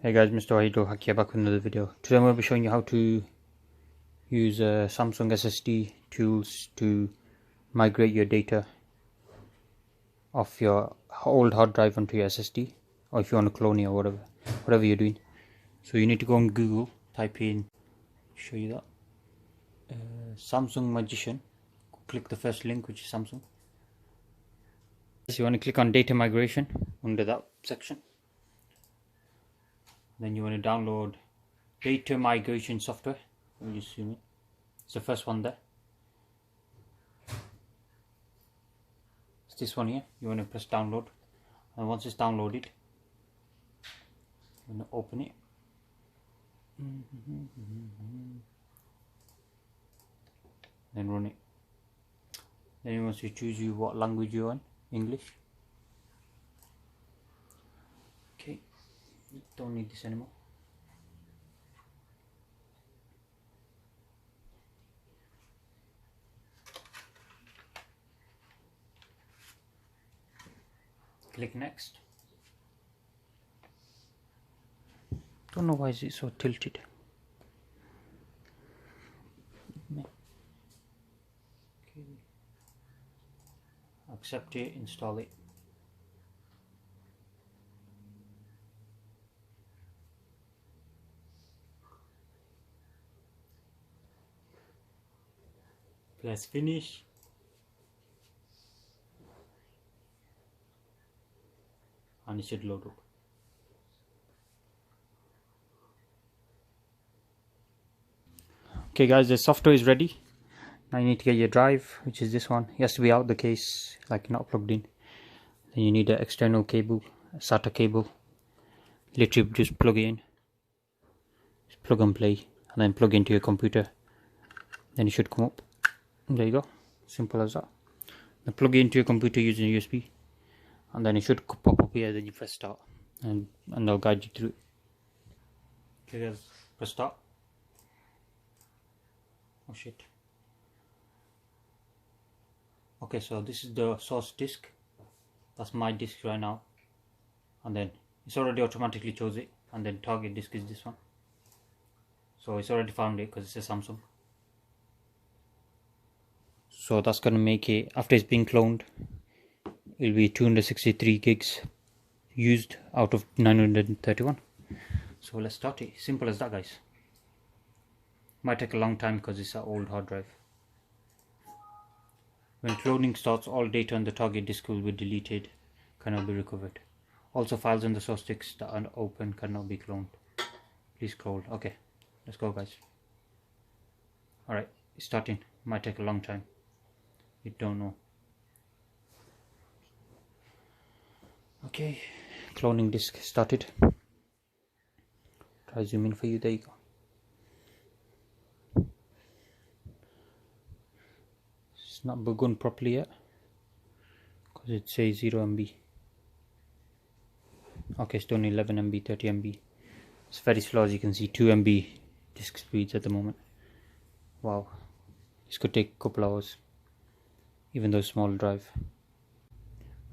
Hey guys, Mr. Haque here back with another video. Today I'm going to be showing you how to use Samsung SSD tools to migrate your data off your old hard drive onto your SSD, or if you want to clone it or whatever you're doing. So you need to go on Google, type in, show you that, Samsung Magician. Click the first link, which is Samsung. So you want to click on data migration under that section. Then you want to download data migration software. Let me just zoom in. It's the first one there. It's this one here. You want to press download, and once it's downloaded, you want to open it. Then run it. Then it wants to choose you what language you're on. English. Okay, don't need this anymore. Click next. Don't know why is it so tilted. Okay. Accept it, install it. Press finish. And it should load up. Okay guys, the software is ready. Now you need to get your drive, which is this one. It has to be out the case, like not plugged in. Then you need an external cable, a SATA cable. Literally just plug it in. Just plug and play, and then plug into your computer. Then it should come up. There you go, simple as that. Then plug it into your computer using a USB, and then it should pop up here. Then you press start, and they'll guide you through it. Okay guys, press start. Oh shit. Okay, so this is the source disk. That's my disk right now, and then it's already automatically chose it, and then target disk is this one. So it's already found it because it's a Samsung. So that's gonna make it, after it's been cloned, it'll be 263 gigs used out of 931. So let's start it. Simple as that, guys. Might take a long time because it's an old hard drive. When cloning starts, all data on the target disk will be deleted, cannot be recovered. Also, files on the source disk that are open cannot be cloned. Please scroll. Okay, let's go guys. Alright, it's starting. Might take a long time. You don't know. Okay, cloning disk started. Try zoom in for you. There you go. It's not begun properly yet because it says 0 MB. Okay, it's done 11 MB, 30 MB. It's very slow, as you can see. 2 MB disk speeds at the moment. Wow, this could take a couple hours, even though it's a small drive.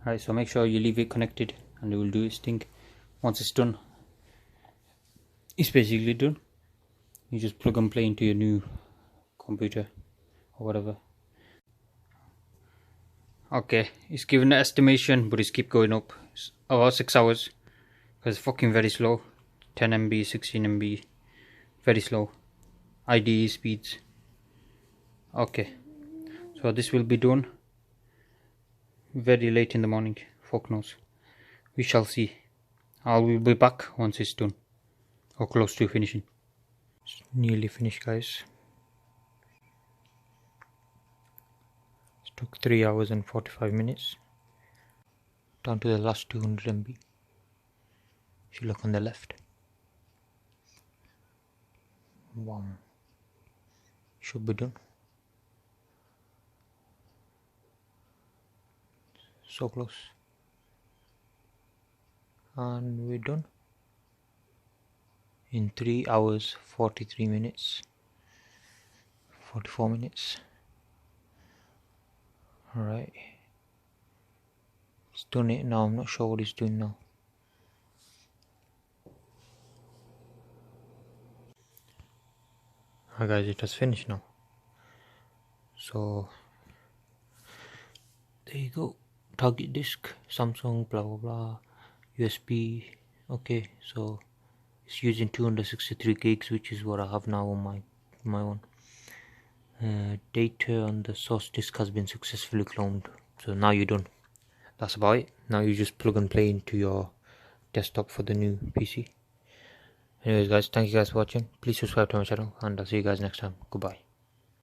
Alright, so make sure you leave it connected and it will do its thing. Once it's done, it's basically done. You just plug and play into your new computer or whatever. Okay, it's given an estimation, but it's keep going up. It's about 6 hours because it's fucking very slow. 10 MB, 16 MB, very slow. IDE speeds. Okay, so this will be done very late in the morning. Fuck knows. We shall see. I will be back once it's done, or close to finishing. It's nearly finished, guys. It took 3 hours and 45 minutes. Down to the last 200 MB. If you look on the left. Wow. Should be done. So close. And we're done. In 3 hours 43 minutes. 44 minutes. Alright. It's done it now. I'm not sure what it's doing now. Hi guys, it has finished now. So there you go. Target disk, Samsung, blah blah blah, USB. Okay, so it's using 263 gigs, which is what I have now on my one. Data on the source disk has been successfully cloned. So now you're done. That's about it. Now you just plug and play into your desktop for the new PC. Anyways guys, thank you guys for watching. Please subscribe to my channel and I'll see you guys next time. Goodbye.